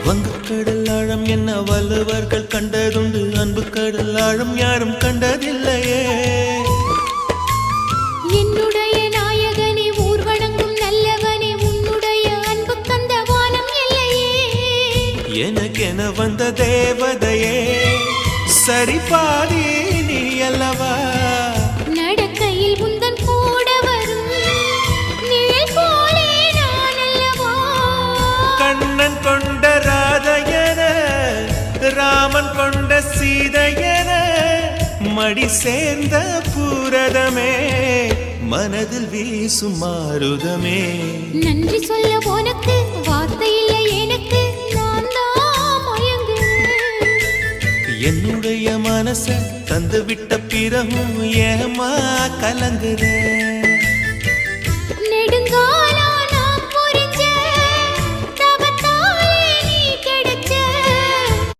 வங்கக்கடல் ஆழம் என்ன வள்ளுவர்கள் கண்டதுண்டு, அன்பு கடல் ஆழம் யாரும் கண்டதில்லையே. என்னுடைய நாயகனே ஊர்வணங்கும் நல்லவனே, உன்னுடைய அன்பு கந்த வானம் இல்லையே. எனக்கென வந்த தேவதையே சரி பாதி நீ அல்லவா. நடக்கையில் உந்தன் கூட வரும் நிழல் போலே நான் அல்லவா. கண்ணன் கொண்ட ராதையன ராமன் கொண்ட சீதையன மடி சேர்ந்த பூரதமே மனதில் வீசும் மாருதமே. நன்றி சொல்ல உனக்கு வார்த்தை இல்லை எனக்கு, நான் தான் மயங்குறேன். என்னுடைய மனச தந்து விட்ட பிறகும் ஏமா கலங்குறேன்.